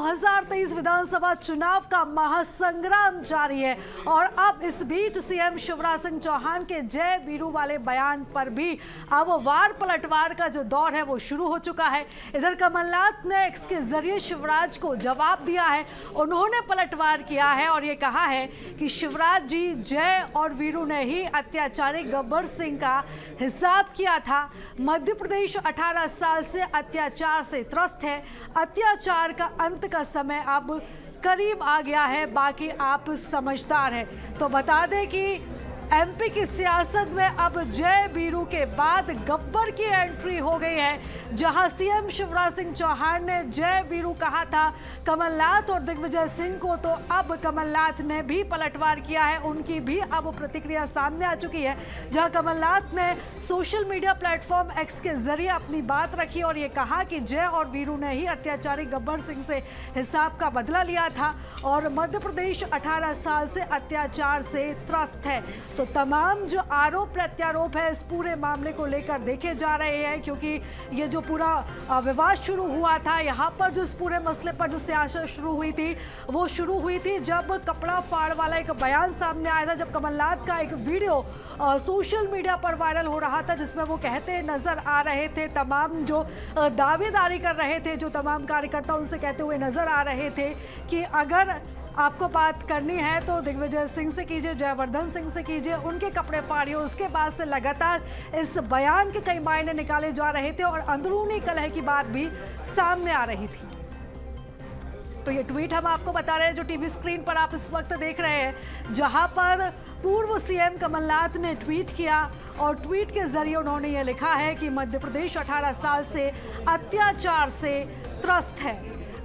2023 विधानसभा चुनाव का महासंग्राम जारी है और अब इस बीच सीएम शिवराज सिंह चौहान के जय वीरू वाले बयान पर भी अब वार पलटवार का जो दौर है वो शुरू हो चुका है। इधर कमलनाथ ने एक्स के जरिए शिवराज को जवाब दिया है। उन्होंने पलटवार किया है और ये कहा है कि शिवराज जी, जय और वीरू ने ही अत्याचारी गब्बर सिंह का हिसाब किया था। मध्य प्रदेश 18 साल से अत्याचार से त्रस्त है। अत्याचार का अंत का समय अब करीब आ गया है, बाकी आप समझदार हैं। तो बता दें कि एमपी की सियासत में अब जय वीरू के बाद गब्बर की एंट्री हो गई है। जहां सीएम शिवराज सिंह चौहान ने जय वीरू कहा था कमलनाथ और दिग्विजय सिंह को, तो अब कमलनाथ ने भी पलटवार किया है। उनकी भी अब प्रतिक्रिया सामने आ चुकी है, जहां कमलनाथ ने सोशल मीडिया प्लेटफॉर्म एक्स के जरिए अपनी बात रखी और ये कहा कि जय और वीरू ने ही अत्याचारी गब्बर सिंह से हिसाब का बदला लिया था और मध्य प्रदेश 18 साल से अत्याचार से त्रस्त है। तो तमाम जो आरोप प्रत्यारोप है इस पूरे मामले को लेकर देखे जा रहे हैं, क्योंकि ये जो पूरा विवाद शुरू हुआ था, यहाँ पर जो इस पूरे मसले पर जो सियासत शुरू हुई थी जब कपड़ा फाड़ वाला एक बयान सामने आया था, जब कमलनाथ का एक वीडियो सोशल मीडिया पर वायरल हो रहा था जिसमें वो कहते नजर आ रहे थे, तमाम जो दावेदारी कर रहे थे, जो तमाम कार्यकर्ता उनसे कहते हुए नजर आ रहे थे कि अगर आपको बात करनी है तो दिग्विजय सिंह से कीजिए, जयवर्धन सिंह से कीजिए, उनके कपड़े फाड़िए। उसके बाद से लगातार इस बयान के कई मायने निकाले जा रहे थे और अंदरूनी कलह की बात भी सामने आ रही थी। तो ये ट्वीट हम आपको बता रहे हैं जो टीवी स्क्रीन पर आप इस वक्त देख रहे हैं, जहां पर पूर्व सीएम कमलनाथ ने ट्वीट किया और ट्वीट के जरिए उन्होंने ये लिखा है कि मध्य प्रदेश 18 साल से अत्याचार से त्रस्त है।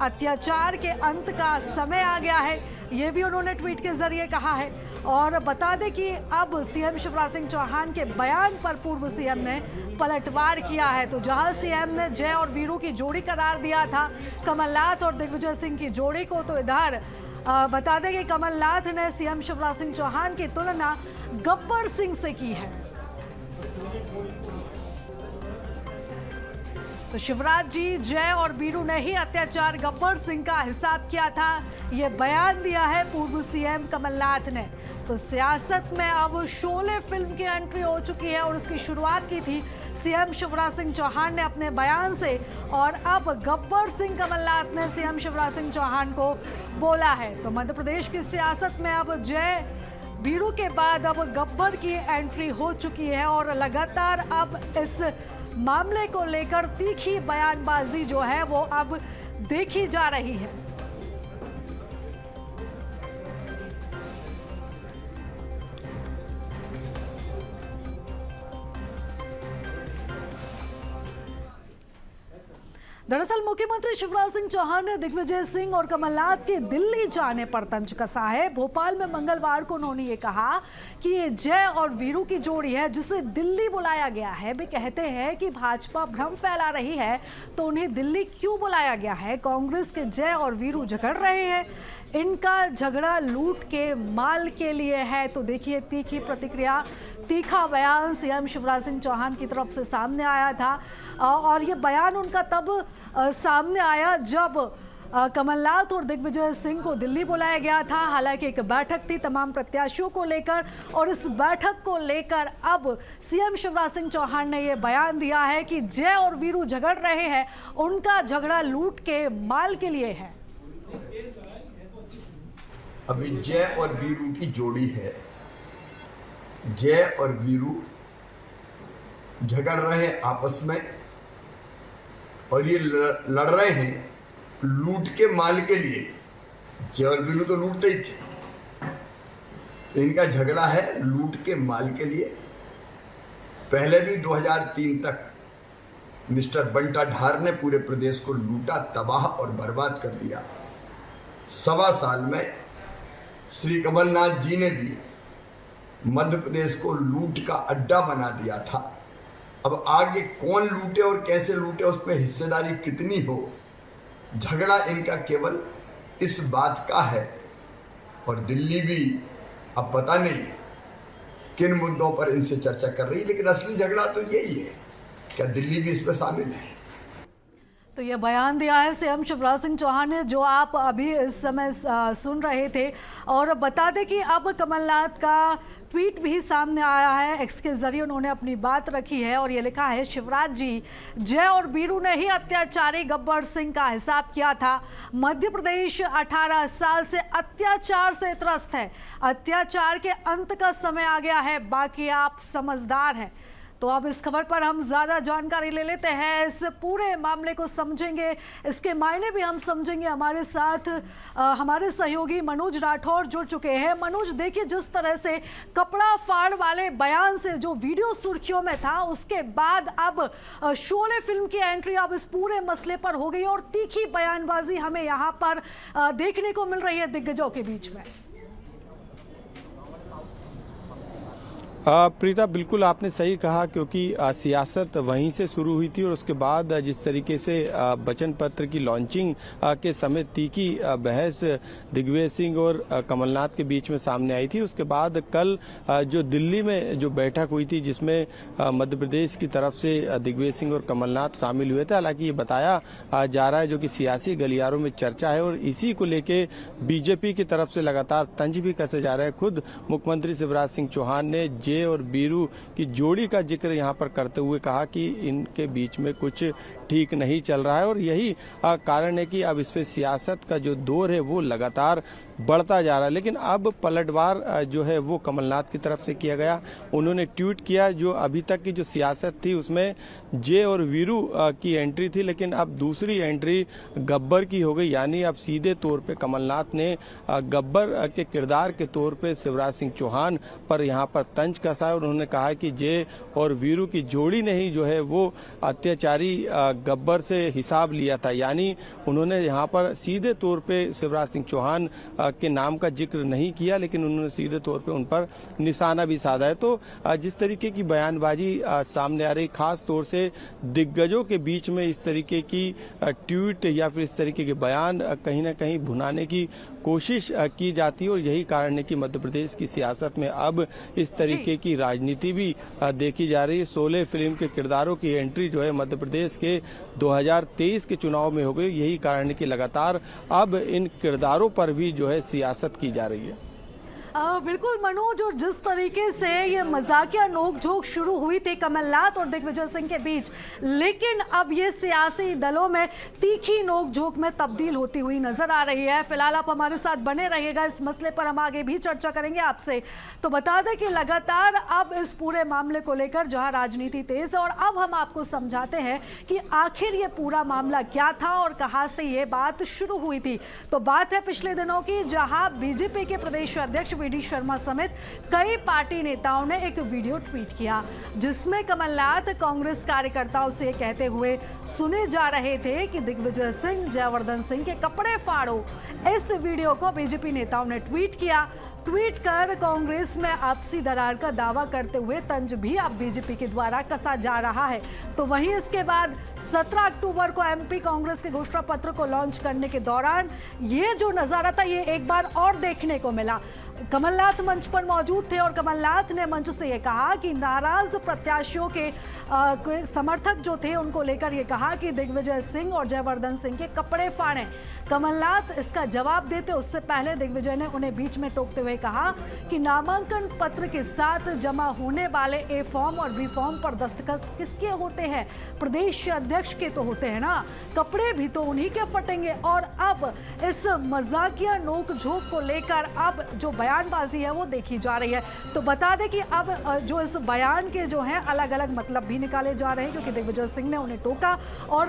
अत्याचार के अंत का समय आ गया है, ये भी उन्होंने ट्वीट के जरिए कहा है। और बता दें कि अब सीएम शिवराज सिंह चौहान के बयान पर पूर्व सीएम ने पलटवार किया है। तो जहां सीएम ने जय और वीरू की जोड़ी करार दिया था कमलनाथ और दिग्विजय सिंह की जोड़ी को, तो इधर बता दें कि कमलनाथ ने सीएम शिवराज सिंह चौहान की तुलना गब्बर सिंह से की है। तो शिवराज जी, जय और वीरू ने ही अत्याचार गब्बर सिंह का हिसाब किया था, ये बयान दिया है पूर्व सीएम कमलनाथ ने। तो सियासत में अब शोले फिल्म की एंट्री हो चुकी है और उसकी शुरुआत की थी सीएम शिवराज सिंह चौहान ने अपने बयान से, और अब गब्बर सिंह कमलनाथ ने सीएम शिवराज सिंह चौहान को बोला है। तो मध्य प्रदेश की सियासत में अब जय वीरू के बाद अब गब्बर की एंट्री हो चुकी है और लगातार अब इस मामले को लेकर तीखी बयानबाजी जो है वो अब देखी जा रही है। दरअसल मुख्यमंत्री शिवराज सिंह चौहान ने दिग्विजय सिंह और कमलनाथ के दिल्ली जाने पर तंज कसा है। भोपाल में मंगलवार को उन्होंने ये कहा कि ये जय और वीरू की जोड़ी है जिसे दिल्ली बुलाया गया है। वे कहते हैं कि भाजपा भ्रम फैला रही है, तो उन्हें दिल्ली क्यों बुलाया गया है? कांग्रेस के जय और वीरू झगड़ रहे हैं, इनका झगड़ा लूट के माल के लिए है। तो देखिए तीखी प्रतिक्रिया, तीखा बयान सीएम शिवराज सिंह चौहान की तरफ से सामने आया था और ये बयान उनका तब सामने आया जब कमलनाथ और दिग्विजय सिंह को दिल्ली बुलाया गया था। हालांकि एक बैठक थी तमाम प्रत्याशियों को लेकर और इस बैठक को लेकर अब सीएम शिवराज सिंह चौहान ने ये बयान दिया है कि जय और वीरू झगड़ रहे हैं, उनका झगड़ा लूट के माल के लिए है। अभी जय और वीरू की जोड़ी है। जय और वीरू झगड़ रहे आपस में और ये लड़ रहे हैं लूट के माल के लिए। जय और वीरू तो लूटते ही थे, इनका झगड़ा है लूट के माल के लिए। पहले भी 2003 तक मिस्टर बंटा ढार ने पूरे प्रदेश को लूटा, तबाह और बर्बाद कर दिया। 1.25 साल में श्री कमलनाथ जी ने भी मध्य प्रदेश को लूट का अड्डा बना दिया था। अब आगे कौन लूटे और कैसे लूटे, उस पर हिस्सेदारी कितनी हो, झगड़ा इनका केवल इस बात का है। और दिल्ली भी अब पता नहीं किन मुद्दों पर इनसे चर्चा कर रही है, लेकिन असली झगड़ा तो यही है। क्या दिल्ली भी इस पर शामिल है? तो ये बयान दिया है सीएम शिवराज सिंह चौहान ने, जो आप अभी इस समय सुन रहे थे। और बता दें कि अब कमलनाथ का ट्वीट भी सामने आया है। एक्स के जरिए उन्होंने अपनी बात रखी है और ये लिखा है, शिवराज जी, जय और बीरू ने ही अत्याचारी गब्बर सिंह का हिसाब किया था। मध्य प्रदेश 18 साल से अत्याचार से त्रस्त है। अत्याचार के अंत का समय आ गया है, बाकी आप समझदार हैं। तो अब इस खबर पर हम ज़्यादा जानकारी ले लेते हैं, इस पूरे मामले को समझेंगे, इसके मायने भी हम समझेंगे। हमारे साथ हमारे सहयोगी मनोज राठौर जुड़ चुके हैं। मनोज, देखिए, जिस तरह से कपड़ा फाड़ वाले बयान से जो वीडियो सुर्खियों में था, उसके बाद अब शोले फिल्म की एंट्री अब इस पूरे मसले पर हो गई और तीखी बयानबाजी हमें यहाँ पर देखने को मिल रही है दिग्गजों के बीच में। प्रीता, बिल्कुल आपने सही कहा, क्योंकि सियासत वहीं से शुरू हुई थी और उसके बाद जिस तरीके से वचन पत्र की लॉन्चिंग के समय तीखी बहस दिग्विजय सिंह और कमलनाथ के बीच में सामने आई थी, उसके बाद कल जो दिल्ली में जो बैठक हुई थी, जिसमें मध्य प्रदेश की तरफ से दिग्विजय सिंह और कमलनाथ शामिल हुए थे। हालांकि ये बताया जा रहा है जो कि सियासी गलियारों में चर्चा है और इसी को लेके बीजेपी की तरफ से लगातार तंज भी कसे जा रहे हैं। खुद मुख्यमंत्री शिवराज सिंह चौहान ने जे और बीरू की जोड़ी का जिक्र यहां पर करते हुए कहा कि इनके बीच में कुछ ठीक नहीं चल रहा है और यही कारण है कि अब इस पे सियासत का जो दौर है वो लगातार बढ़ता जा रहा है। लेकिन अब पलटवार जो है वो कमलनाथ की तरफ से किया गया। उन्होंने ट्वीट किया, जो अभी तक की जो सियासत थी उसमें जे और वीरू की एंट्री थी, लेकिन अब दूसरी एंट्री गब्बर की हो गई। यानी अब सीधे तौर पे कमलनाथ ने गब्बर के किरदार के तौर पे शिवराज सिंह चौहान पर यहाँ पर तंज कसा है और उन्होंने कहा कि जे और वीरू की जोड़ी ने ही जो है वो अत्याचारी गब्बर से हिसाब लिया था। यानी उन्होंने यहाँ पर सीधे तौर पे शिवराज सिंह चौहान के नाम का जिक्र नहीं किया, लेकिन उन्होंने सीधे तौर पे उन पर निशाना भी साधा है। तो जिस तरीके की बयानबाजी सामने आ रही, खास तौर से दिग्गजों के बीच में इस तरीके की ट्वीट या फिर इस तरीके के बयान कहीं ना कहीं भुनाने की कोशिश की जाती है और यही कारण है कि मध्य प्रदेश की सियासत में अब इस तरीके की राजनीति भी देखी जा रही है। शोले फिल्म के किरदारों की एंट्री जो है मध्य प्रदेश के 2023 के चुनाव में हो गई। यही कारण है कि लगातार अब इन किरदारों पर भी जो है सियासत की जा रही है। बिल्कुल मनोज, और जिस तरीके से ये मजाकिया नोकझोंक शुरू हुई थी कमलनाथ और दिग्विजय सिंह के बीच, लेकिन अब ये सियासी दलों में तीखी नोकझोंक में तब्दील होती हुई नजर आ रही है। फिलहाल आप हमारे साथ बने रहिएगा, इस मसले पर हम आगे भी चर्चा करेंगे आपसे। तो बता दें कि लगातार अब इस पूरे मामले को लेकर जो है राजनीति तेज है और अब हम आपको समझाते हैं कि आखिर ये पूरा मामला क्या था और कहां से ये बात शुरू हुई थी। तो बात है पिछले दिनों की, जहां बीजेपी के प्रदेश अध्यक्ष वी.डी. शर्मा समेत कई पार्टी नेताओं ने एक वीडियो ट्वीट किया, जिसमें कमलनाथ कांग्रेस कार्यकर्ताओं से कहते हुए सुने जा रहे थे कि दिग्विजय सिंह, जयवर्धन सिंह के कपड़े फाड़ो। इस वीडियो को बीजेपी नेताओं ने ट्वीट किया। ट्वीट कर कांग्रेस में आपसी दरार का दावा करते हुए तंज भी अब बीजेपी के द्वारा कसा जा रहा है। तो वहीं इसके बाद 17 अक्टूबर को एमपी कांग्रेस के घोषणा पत्र को लॉन्च करने के दौरान ये जो नजारा था, ये एक बार और देखने को मिला। कमलनाथ मंच पर मौजूद थे और कमलनाथ ने मंच से ये कहा कि नाराज प्रत्याशियों के समर्थक जो थे उनको लेकर ये कहा कि दिग्विजय सिंह और जयवर्धन सिंह के कपड़े फाड़ें। कमलनाथ इसका जवाब देते उससे पहले दिग्विजय ने उन्हें बीच में टोकते हुए कहा कि नामांकन पत्र के साथ जमा होने वाले ए फॉर्म और बी फॉर्म पर दस्तखत किसके होते हैं? प्रदेश अध्यक्ष के तो होते हैं ना, कपड़े भी तो उन्हीं के फटेंगे। और अब इस मजाकिया नोक-झोंक को लेकर अब जो बयानबाजी है वो देखी जा रही है। तो बता दें कि अब जो इस बयान के जो हैं अलग अलग मतलब भी निकाले जा रहे हैं, क्योंकि दिग्विजय सिंह ने उन्हें टोका और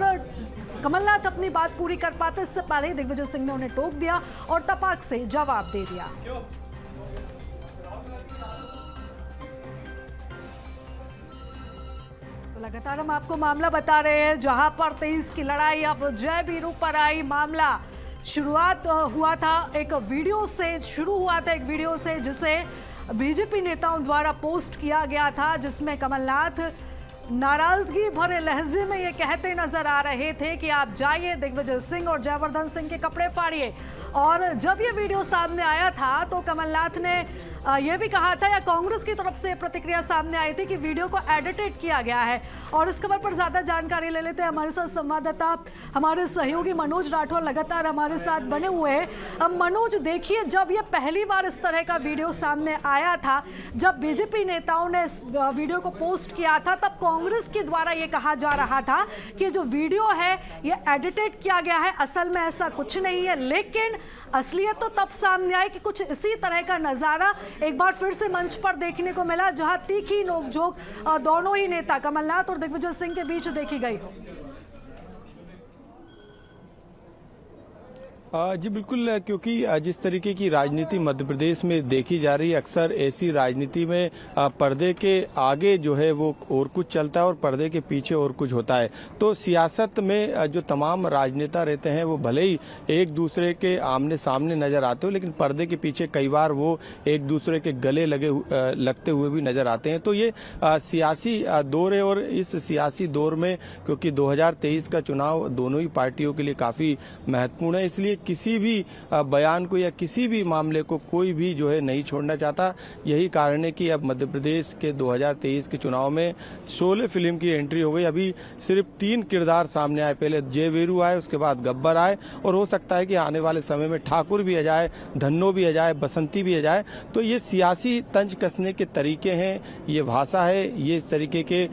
कमलनाथ अपनी बात पूरी कर पाते इससे पहले दिग्विजय सिंह ने उन्हें टोक दिया और तपाक से जवाब दे दिया। तो लगातार हम आपको मामला बता रहे हैं, जहां पर 23 की लड़ाई अब जय बीरू पर आई। मामला शुरुआत हुआ था एक वीडियो से, शुरू हुआ था एक वीडियो से जिसे बीजेपी नेताओं द्वारा पोस्ट किया गया था, जिसमें कमलनाथ नाराजगी भरे लहजे में ये कहते नजर आ रहे थे कि आप जाइए दिग्विजय सिंह और जयवर्धन सिंह के कपड़े फाड़िए। और जब ये वीडियो सामने आया था तो कमलनाथ ने ये भी कहा था, या कांग्रेस की तरफ से प्रतिक्रिया सामने आई थी कि वीडियो को एडिटेड किया गया है। और इस खबर पर ज्यादा जानकारी ले लेते हैं, हमारे साथ संवाददाता हमारे सहयोगी मनोज राठौर लगातार हमारे साथ बने हुए हैं। मनोज, देखिए, जब ये पहली बार इस तरह का वीडियो सामने आया था, जब बीजेपी नेताओं ने इस वीडियो को पोस्ट किया था, तब कांग्रेस के द्वारा ये कहा जा रहा था कि जो वीडियो है ये एडिटेड किया गया है, असल में ऐसा कुछ नहीं है। लेकिन असलियत तो तब सामने आई कि कुछ इसी तरह का नजारा एक बार फिर से मंच पर देखने को मिला, जहां तीखी नोकझोंक दोनों ही नेता कमलनाथ और दिग्विजय सिंह के बीच देखी गई हो। जी बिल्कुल, क्योंकि जिस तरीके की राजनीति मध्य प्रदेश में देखी जा रही है, अक्सर ऐसी राजनीति में पर्दे के आगे जो है वो और कुछ चलता है और पर्दे के पीछे और कुछ होता है। तो सियासत में जो तमाम राजनेता रहते हैं वो भले ही एक दूसरे के आमने सामने नजर आते हो, लेकिन पर्दे के पीछे कई बार वो एक दूसरे के गले लगते हुए भी नजर आते हैं। तो ये सियासी दौर है और इस सियासी दौर में क्योंकि 2023 का चुनाव दोनों ही पार्टियों के लिए काफी महत्वपूर्ण है, इसलिए किसी भी बयान को या किसी भी मामले को कोई भी जो है नहीं छोड़ना चाहता। यही कारण है कि अब मध्य प्रदेश के 2023 के चुनाव में शोले फिल्म की एंट्री हो गई। अभी सिर्फ 3 किरदार सामने आए, पहले जय वीरू आए, उसके बाद गब्बर आए, और हो सकता है कि आने वाले समय में ठाकुर भी आ जाए, धन्नो भी आ जाए, बसंती भी आ जाए। तो ये सियासी तंज कसने के तरीके हैं, ये भाषा है, ये इस तरीके के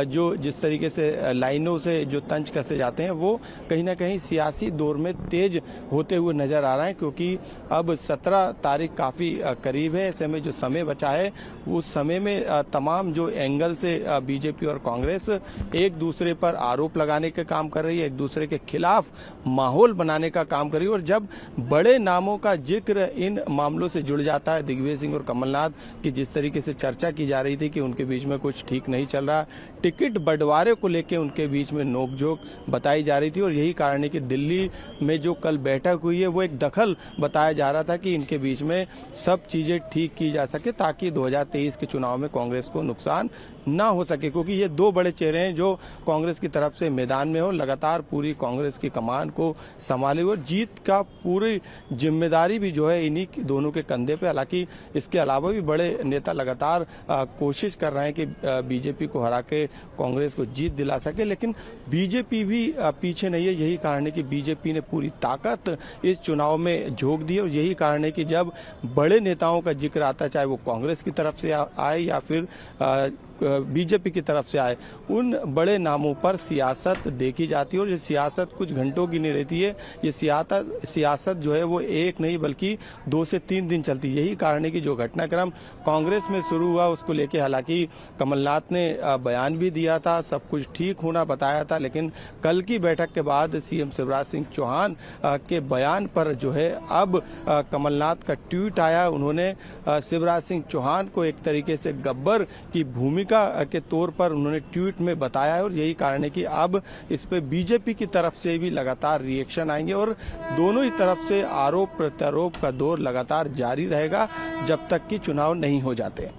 जो जिस तरीके से लाइनों से जो तंज कसे जाते हैं वो कहीं ना कहीं सियासी दौर में तेज होते हुए नजर आ रहा है। क्योंकि अब 17 तारीख काफी करीब है, ऐसे में जो समय बचा है उस समय में तमाम जो एंगल से बीजेपी और कांग्रेस एक दूसरे पर आरोप लगाने का काम कर रही है, एक दूसरे के खिलाफ माहौल बनाने का काम कर रही है। और जब बड़े नामों का जिक्र इन मामलों से जुड़ जाता है, दिग्विजय सिंह और कमलनाथ की जिस तरीके से चर्चा की जा रही थी कि उनके बीच में कुछ ठीक नहीं चल रहा, टिकट बंटवारे को लेकर उनके बीच में नोकझोंक बताई जा रही थी। और यही कारण है कि दिल्ली में जो कल बैठक हुई है वो एक दखल बताया जा रहा था कि इनके बीच में सब चीजें ठीक की जा सके ताकि 2023 के चुनाव में कांग्रेस को नुकसान ना हो सके। क्योंकि ये 2 बड़े चेहरे हैं जो कांग्रेस की तरफ से मैदान में हो, लगातार पूरी कांग्रेस की कमान को संभाले हुए, जीत का पूरी जिम्मेदारी भी जो है इन्हीं दोनों के कंधे पे। हालांकि इसके अलावा भी बड़े नेता लगातार कोशिश कर रहे हैं कि बीजेपी को हरा के कांग्रेस को जीत दिला सके, लेकिन बीजेपी भी पीछे नहीं है। यही कारण है कि बीजेपी ने पूरी ताकत इस चुनाव में झोंक दी है। और यही कारण है कि जब बड़े नेताओं का जिक्र आता है, चाहे वो कांग्रेस की तरफ से आए या फिर बीजेपी की तरफ से आए, उन बड़े नामों पर सियासत देखी जाती है। और ये सियासत कुछ घंटों की नहीं रहती है, ये सियासत जो है वो एक नहीं बल्कि 2 से 3 दिन चलती है। यही कारण है कि जो घटनाक्रम कांग्रेस में शुरू हुआ उसको लेके हालांकि कमलनाथ ने बयान भी दिया था, सब कुछ ठीक होना बताया था, लेकिन कल की बैठक के बाद सीएम शिवराज सिंह चौहान के बयान पर जो है अब कमलनाथ का ट्वीट आया। उन्होंने शिवराज सिंह चौहान को एक तरीके से गब्बर की भूमिका के तौर पर उन्होंने ट्वीट में बताया है। और यही कारण है कि अब इस पे बीजेपी की तरफ से भी लगातार रिएक्शन आएंगे और दोनों ही तरफ से आरोप प्रत्यारोप का दौर लगातार जारी रहेगा जब तक कि चुनाव नहीं हो जाते।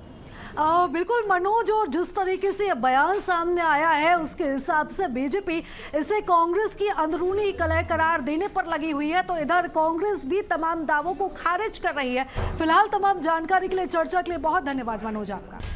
बिल्कुल मनोज, और जिस तरीके से बयान सामने आया है उसके हिसाब से बीजेपी इसे कांग्रेस की अंदरूनी कलह करार देने पर लगी हुई है, तो इधर कांग्रेस भी तमाम दावों को खारिज कर रही है। फिलहाल तमाम जानकारी के लिए, चर्चा के लिए बहुत धन्यवाद मनोज आपका।